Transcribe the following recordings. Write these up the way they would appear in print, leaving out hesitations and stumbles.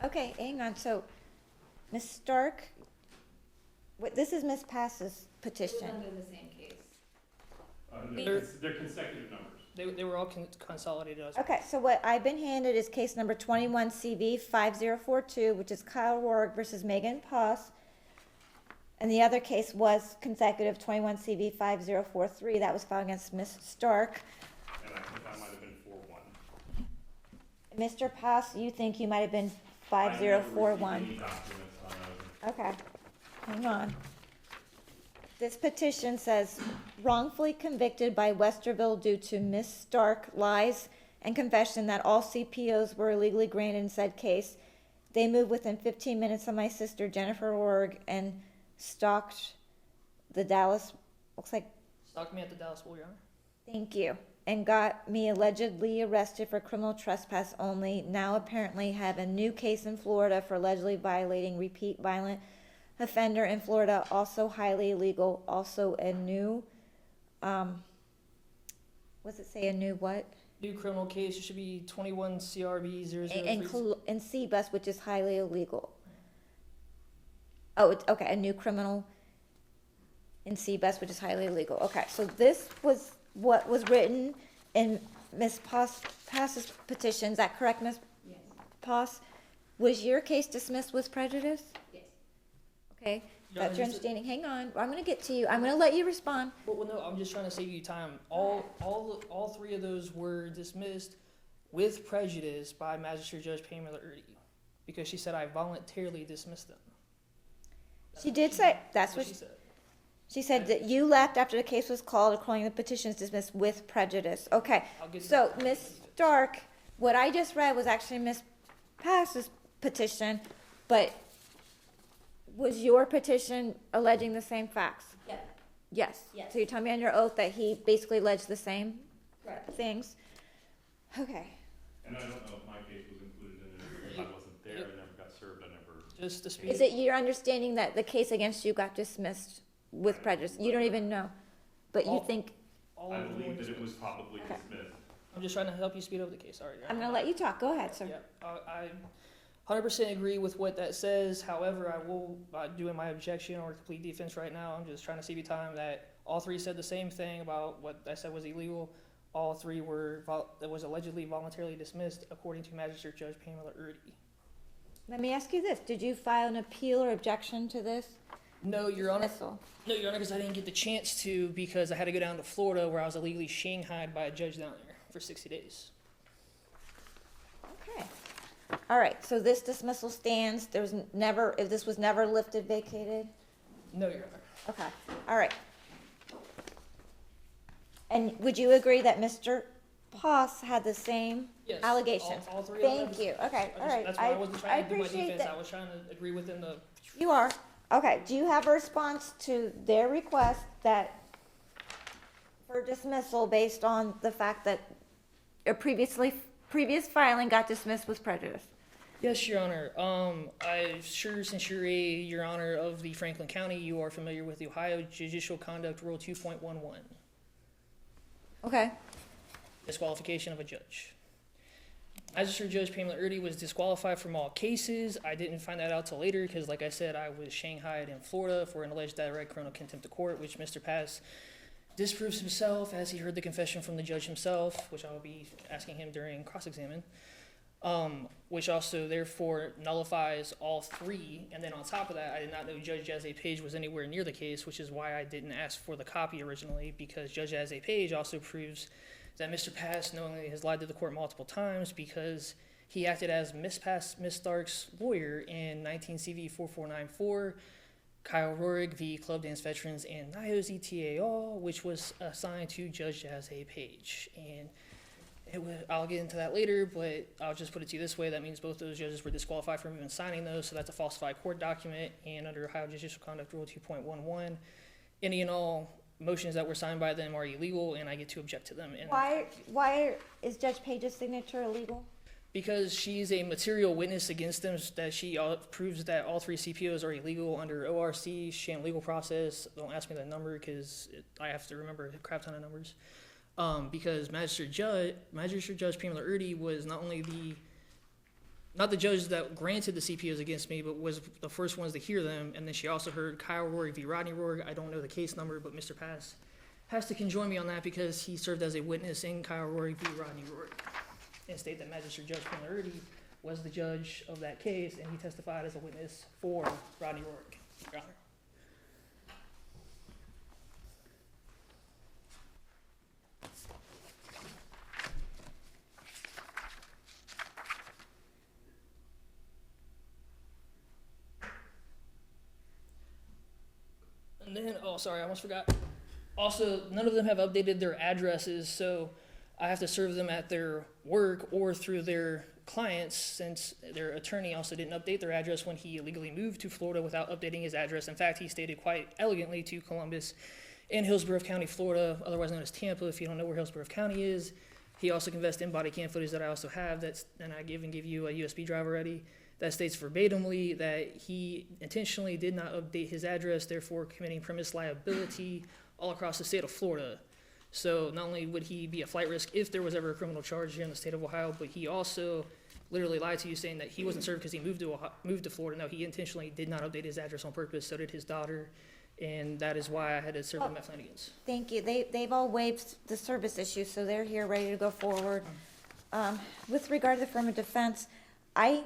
Okay, hang on, so, Ms. Stark, this is Ms. Pass's petition. Under the same case. They're consecutive numbers. They were all consolidated as. Okay, so what I've been handed is case number 21 CV 5042, which is Kyle Rourke versus Megan Poss. And the other case was consecutive 21 CV 5043, that was filed against Ms. Stark. And I think I might have been 4-1. Mr. Poss, you think you might have been I never received 5041. any documents on those. Okay, hang on. This petition says wrongfully convicted by Westerville due to Ms. Stark lies and confession that all CPOs were illegally granted in said case. They moved within 15 minutes of my sister Jennifer Org and stalked the Dallas, looks like, Stalked me at the Dallas School, Your Honor. thank you, and got me allegedly arrested for criminal trespass only. Now apparently have a new case in Florida for allegedly violating repeat violent offender in Florida, also highly illegal, also a new, what's it say, a new what? New criminal case, it should be 21 CRB 003. In C-bus, which is highly illegal. Oh, it's, okay, a new criminal in C-bus, which is highly illegal. Okay, so this was what was written in Ms. Pass's petition, is that correct, Ms. Yes. Poss? Was your case dismissed with prejudice? Yes. Okay, Your that's your Honor, just- understanding. Hang on, I'm gonna get to you. I'm gonna let you respond. Well, no, I'm just trying to save you time. All three of those were dismissed with prejudice by Magistrate Judge Pamela Erdy because she said I voluntarily dismissed them. She did say, that's what she said. she said, that you left after the case was called, according to the petition is dismissed with prejudice. Okay, I'll get to so that. Ms. Stark, what I just read was actually Ms. Pass's petition, but was your petition alleging the same facts? Yeah. Yes. Yes. So you tell me on your oath that he basically alleged the same Correct. things? Okay. And I don't know if my case was included in it, because I wasn't there, I never got served, I never. Just to speak. Is it your understanding that the case against you got dismissed with prejudice? You don't even know, but you All- think, all I of them were believe that it was dismissed. probably Okay. dismissed. I'm just trying to help you speed up the case. Sorry. Your I'm Honor. gonna let you talk. Go ahead, sir. Yeah, I 100% agree with what that says. However, I will doing my objection or complete defense right now. I'm just trying to save you time that all three said the same thing about what I said was illegal. All three were that was allegedly voluntarily dismissed according to Magistrate Judge Pamela Erdy. Let me ask you this. Did you file an appeal or objection to this No, Your Honor. dismissal? No, Your Honor, because I didn't get the chance to because I had to go down to Florida where I was illegally shanghaied by a judge down there for 60 days. Okay. All right, so this dismissal stands. There was never, if this was never lifted, vacated? No, Your Honor. Okay, all right. And would you agree that Mr. Poss had the same Yes. allegations? All three of them. Thank you. Okay, all right. That's why I wasn't I trying to do my appreciate defense. that. I was trying to agree within the. You are. Okay, do you have a response to their request that for dismissal based on the fact that a previous filing got dismissed with prejudice? Yes, Your Honor. I'm sure since you're Your Honor of the Franklin County, you are familiar with the Ohio Judicial Conduct Rule 2.11, Okay, disqualification of a judge. Magistrate Judge Pamela Erdy was disqualified from all cases. I didn't find that out till later because, like I said, I was shanghaied in Florida for an alleged direct criminal contempt of court, which Mr. Pass disproves himself as he heard the confession from the judge himself, which I will be asking him during cross-examination. Which also therefore nullifies all three. And then on top of that, I did not know Judge Jazzy Page was anywhere near the case, which is why I didn't ask for the copy originally, because Judge Jazzy Page also proves that Mr. Pass knowingly has lied to the court multiple times because he acted as Miss Stark's lawyer in 19 CV 4494, Kyle Rorig v. Club Dance Veterans, and NIOS ETA all, which was assigned to Judge Jazzy Page. And I'll get into that later, but I'll just put it to you this way. That means both those judges were disqualified from even signing those, so that's a falsified court document. And under Ohio Judicial Conduct Rule 2.11, any and all motions that were signed by them are illegal, and I get to object to them. And why is Judge Page's signature illegal? because she's a material witness against them, that she proves that all three CPOs are illegal under ORC, sham legal process. Don't ask me that number because I have to remember a crap ton of numbers. Because Magistrate Judge Pamela Erdy was not only the not the judge that granted the CPOs against me, but was the first ones to hear them. And then she also heard Kyle Rourke v. Rodney Rourke. I don't know the case number, but Mr. Pass has to conjoin me on that because he served as a witness in Kyle Rourke v. Rodney Rourke, and state that Magistrate Judge Pamela Erdy was the judge of that case, and he testified as a witness for Rodney Rourke, Your Honor. And then, oh, sorry, I almost forgot. Also, none of them have updated their addresses, so I have to serve them at their work or through their clients, since their attorney also didn't update their address when he illegally moved to Florida without updating his address. In fact, he stated quite elegantly to Columbus in Hillsborough County, Florida, otherwise known as Tampa, if you don't know where Hillsborough County is. He also confessed in body cam footage that I also have, and I give you a USB drive already, that states verbatimly that he intentionally did not update his address, therefore committing premise liability all across the state of Florida. So not only would he be a flight risk if there was ever a criminal charge here in the state of Ohio, but he also literally lied to you saying that he wasn't served because he moved to Florida. No, he intentionally did not update his address on purpose. So did his daughter, and that is why I had to serve him at Flanagan's. Thank you. They've all waived the service issue, so they're here ready to go forward. With regard to the affirmative defense, I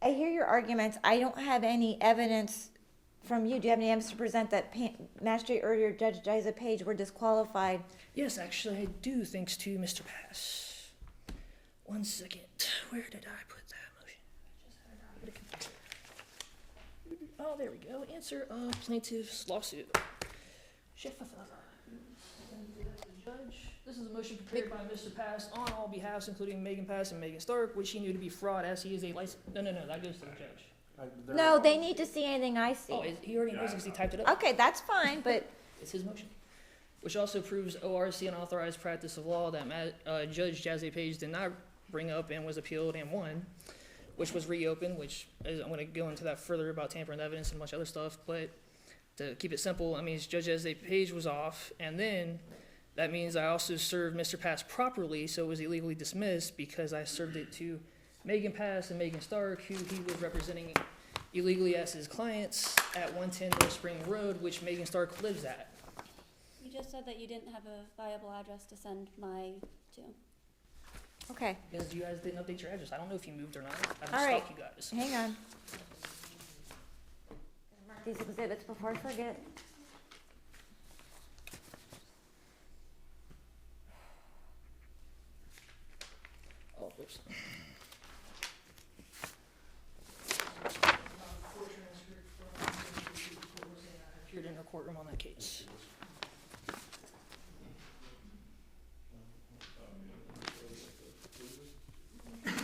hear your arguments. I don't have any evidence from you. Do you have any evidence to present that Magistrate Erdy or Judge Jiza Page were disqualified? Yes, actually, I do, thanks to Mr. Pass. 1 second. Where did I put that motion? Oh, there we go. Answer of plaintiff's lawsuit. Judge, this is a motion prepared by Mr. Pass on all behalves, including Megan Pass and Megan Stark, which he knew to be fraud, as he is a license. No, that goes to the judge. No, they need to see anything I see. Oh, he already knows because he typed it up. Okay, that's fine, but It's his motion. Which also proves ORC unauthorized practice of law that Judge Jazzy Page did not bring up and was appealed and won, which was reopened, which is, I'm going to go into that further about tampering the evidence and a bunch of other stuff. But to keep it simple, I mean, Judge Jazzy Page was off, and then that means I also served Mr. Pass properly, so it was illegally dismissed because I served it to Megan Pass and Megan Stark, who he was representing illegally as his clients at 110 North Spring Road, which Megan Stark lives at. You just said that you didn't have a viable address to send my to. okay, Because you guys didn't update your address. I don't know if you moved or not. I don't All right. stalk you guys. hang on. Mark these exhibits before I forget. Oh, oops. Appeared in her courtroom on that case.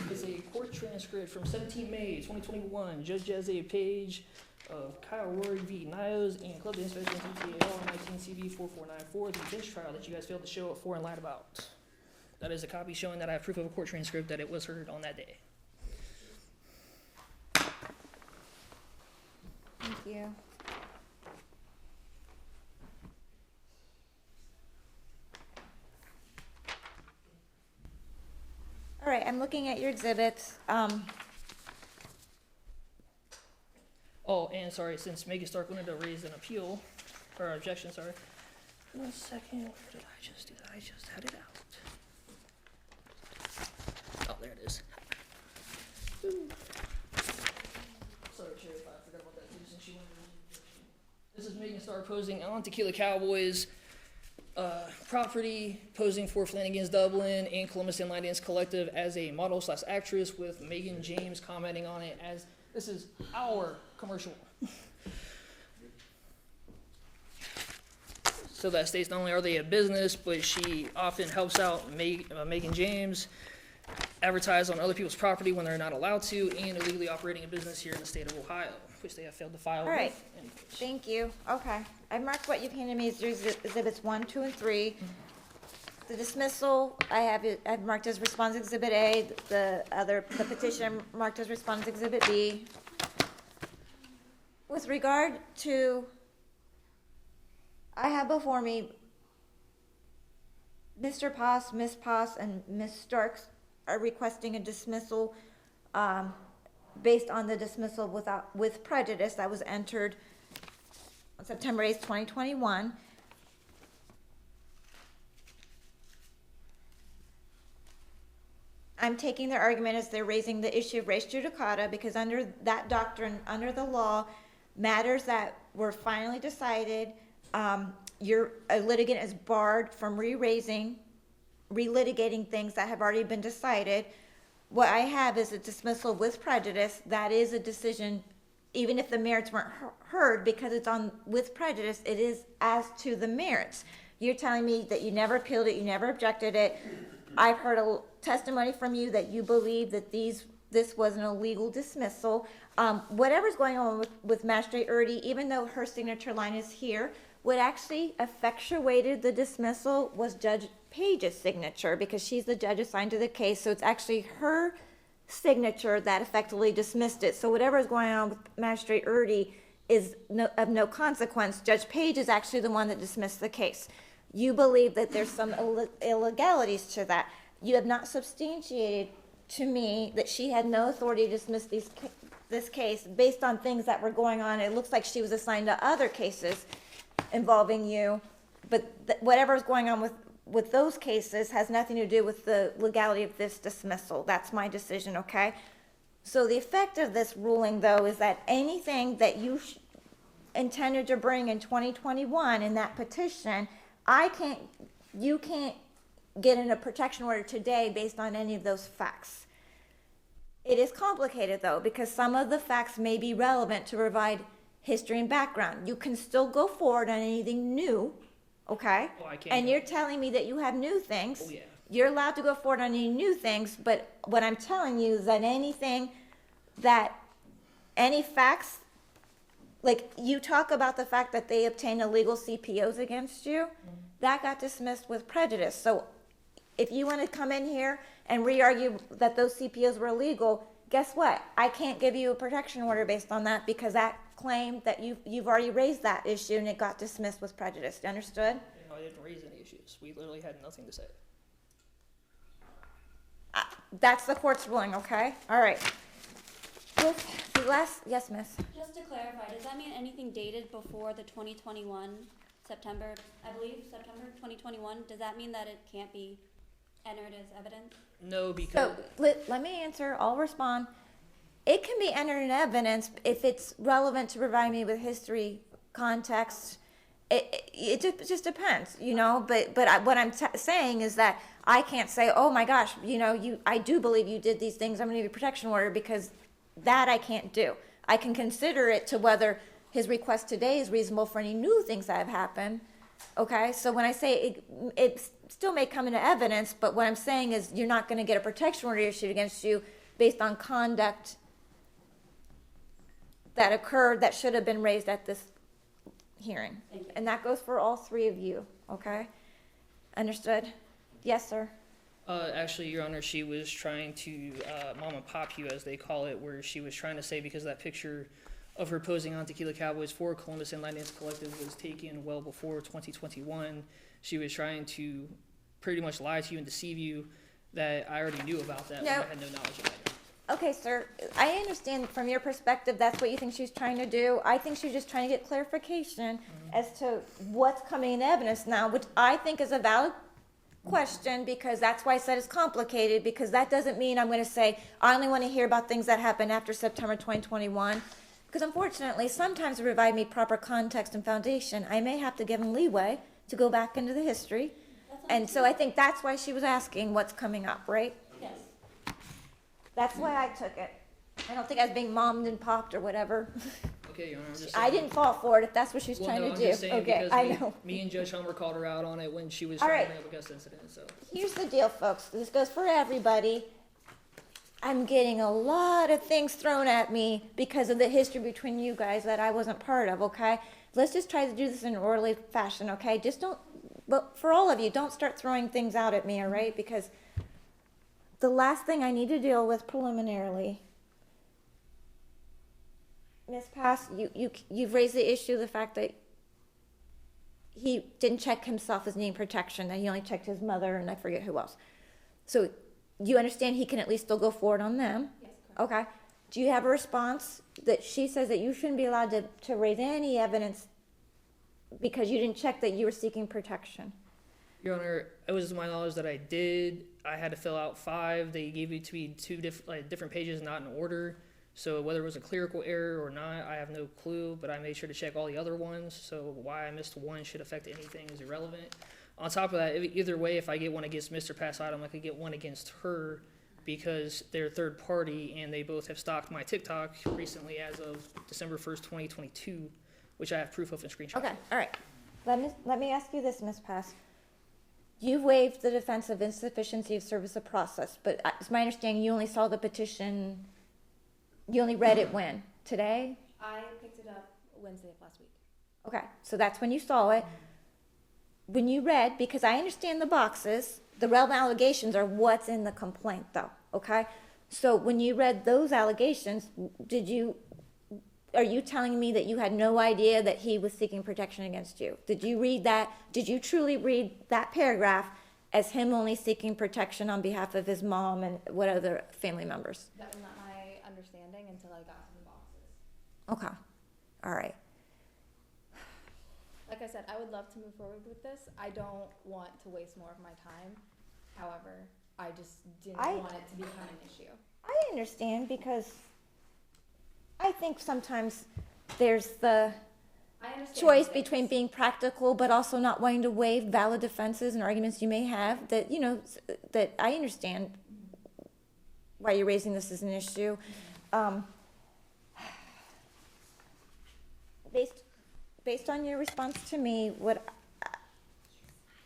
It's a court transcript from 17 May 2021. Judge Jazzy Page of Kyle Rory v. Niles and Club Inspection TTAL 19 CV 4494, the bench trial that you guys failed to show up for and lied about. That is a copy showing that I have proof of a court transcript that it was heard on that day. Thank you. All right, I'm looking at your exhibits. Oh, and sorry, since Megan Stark wanted to raise an appeal, or objection, sorry. 1 second, where did I just do that? I just had it out. Oh, there it is. Ooh. Sorry, Sheriff, I forgot about that too, since she wanted to raise an objection. This is Megan Stark posing on Tequila Cowboys property, posing for Flanagan's Dublin and Columbus and Lions Collective as a model/actress, with Megan James commenting on it as this is our commercial. So that states not only are they a business, but she often helps out Megan James advertise on other people's property when they're not allowed to, and illegally operating a business here in the state of Ohio, which they have failed to file. All right. with. Thank you. Okay. I marked what you've handed me as your exhibits 1, 2, and 3. The dismissal, I've marked as response exhibit A. The petition marked as response exhibit B. With regard to, I have before me Mr. Poss, Ms. Poss, and Ms. Stark's are requesting a dismissal, based on the dismissal with prejudice that was entered on September 8th, 2021. I'm taking their argument as they're raising the issue of res judicata, because under that doctrine, under the law, matters that were finally decided, a litigant is barred from relitigating things that have already been decided. What I have is a dismissal with prejudice. That is a decision, even if the merits weren't heard, because it's on with prejudice, it is as to the merits. You're telling me that you never appealed it, you never objected it. I've heard a testimony from you that you believe that this was an illegal dismissal. Whatever's going on with Magistrate Erdy, even though her signature line is here, what actually effectuated the dismissal was Judge Page's signature, because she's the judge assigned to the case, so it's actually her signature that effectively dismissed it. So whatever is going on with Magistrate Erdy is of no consequence. Judge Page is actually the one that dismissed the case. You believe that there's some illegalities to that. You have not substantiated to me that she had no authority to dismiss this case based on things that were going on. It looks like she was assigned to other cases involving you, but whatever is going on with those cases has nothing to do with the legality of this dismissal. That's my decision, okay? So the effect of this ruling, though, is that anything that you intended to bring in 2021 in that petition, you can't get in a protection order today based on any of those facts. It is complicated, though, because some of the facts may be relevant to provide history and background. You can still go forward on anything new, okay? Oh, I can't. And you're telling me that you have new things. Oh, yeah. You're allowed to go forward on any new things, but what I'm telling you is that any facts, like you talk about the fact that they obtained illegal CPOs against you, that got dismissed with prejudice. So if you want to come in here and re-argue that those CPOs were illegal, guess what? I can't give you a protection order based on that, because that claim that you've already raised that issue and it got dismissed with prejudice. Understood? You know, I didn't raise any issues. We literally had nothing to say. That's the court's ruling, okay? All right. Yes, miss. Just to clarify, does that mean anything dated before the 2021 September 2021, does that mean that it can't be entered as evidence? No, So because let me answer. I'll respond. It can be entered in evidence if it's relevant to provide me with history, context. It just depends, you know. But what I'm saying is that I can't say, oh my gosh, you know, I do believe you did these things, I'm going to give you a protection order, because that I can't do. I can consider it to whether his request today is reasonable for any new things that have happened. Okay, so when I say it still may come into evidence, but what I'm saying is you're not going to get a protection order issued against you based on conduct that occurred that should have been raised at this hearing. Thank you. And that goes for all three of you, okay? Understood? Yes, sir. actually, Your Honor, she was trying to mom and pop you, as they call it, where she was trying to say, because that picture of her posing on Tequila Cowboys for Columbus and Dance Collective was taken well before 2021, she was trying to pretty much lie to you and deceive you that I already knew about that when I had no knowledge of it. Okay, sir, I understand from your perspective that's what you think she's trying to do. I think she's just trying to get clarification as to what's coming in evidence now, which I think is a valid question, because that's why I said it's complicated, because that doesn't mean I'm going to say I only want to hear about things that happened after September 2021, because unfortunately sometimes to provide me proper context and foundation, I may have to give them leeway to go back into the history. And so I think that's why she was asking what's coming up, right? Yes. That's why I took it. I don't think I was being mommed and popped or whatever. Okay, Your Honor, I'm just I saying. didn't fall for it if that's what she's Well, trying no, to I'm do. just saying Okay, because I know. me and Judge Homer called her out on it when she was All trying right. to have a Augusta incident, so. Here's the deal, folks. This goes for everybody. I'm getting a lot of things thrown at me because of the history between you guys that I wasn't part of, okay? Let's just try to do this in an orderly fashion, okay? Just don't, but for all of you, don't start throwing things out at me, all right? Because the last thing I need to deal with preliminarily, Ms. Pass, you've raised the issue of the fact that he didn't check himself as needing protection, that he only checked his mother and I forget who else. So you understand he can at least still go forward on them? Yes, correct. Okay. Do you have a response that she says that you shouldn't be allowed to raise any evidence because you didn't check that you were seeking protection? Your Honor, it was my knowledge that I did. I had to fill out 5. They gave it to me 2 different pages, not in order. So whether it was a clerical error or not, I have no clue, but I made sure to check all the other ones. So why I missed one should affect anything is irrelevant. On top of that, either way, if I get one against Mr. Passatum, I could get one against her because they're third party and they both have stalked my TikTok recently as of December 1st, 2022, which I have proof of and screenshot. Okay, all right. Let me ask you this, Ms. Pass. You waived the defense of insufficiency of service of process, but it's my understanding you only saw the petition, you only read it when? Today? I picked it up Wednesday of last week. Okay, so that's when you saw it. When you read, because I understand the boxes, the relevant allegations are what's in the complaint though, okay? So when you read those allegations, are you telling me that you had no idea that he was seeking protection against you? Did you read that? Did you truly read that paragraph as him only seeking protection on behalf of his mom and what other family members? That was not my understanding until I got to the boxes. Okay, all right. Like I said, I would love to move forward with this. I don't want to waste more of my time. However, I just didn't want it to become an issue. I understand because I think sometimes there's the I understand choice the between things. being practical but also not wanting to waive valid defenses and arguments you may have that, you know, that I understand why you're raising this as an issue. Based on your response to me,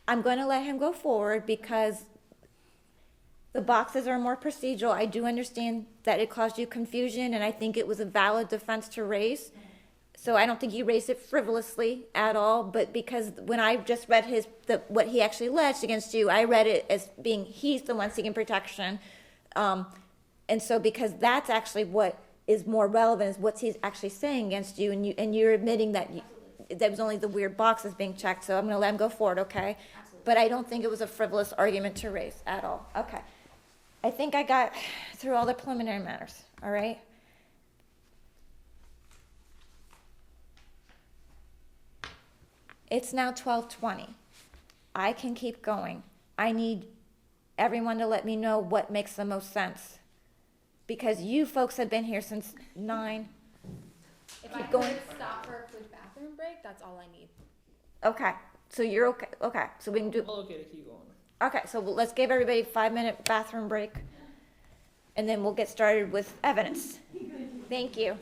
I'm going to let him go forward because the boxes are more procedural. I do understand that it caused you confusion, and I think it was a valid defense to raise. So I don't think you raised it frivolously at all, but because when I just read what he actually alleged against you, I read it as being he's the one seeking protection. And so because that's actually what is more relevant is what he's actually saying against you, and you're admitting that that was only the weird boxes being checked, so I'm going to let him go forward, okay? Absolutely. But I don't think it was a frivolous argument to raise at all. Okay. I think I got through all the preliminary matters, all right? It's now 12:20. I can keep going. I need everyone to let me know what makes the most sense. Because you folks have been here since 9. If Keep I going. could stop for a quick bathroom break, that's all I need. Okay, so you're okay. Okay, so we can do. Well, okay to keep going. Okay, so let's give everybody a 5-minute bathroom break, and then we'll get started with evidence. Thank you.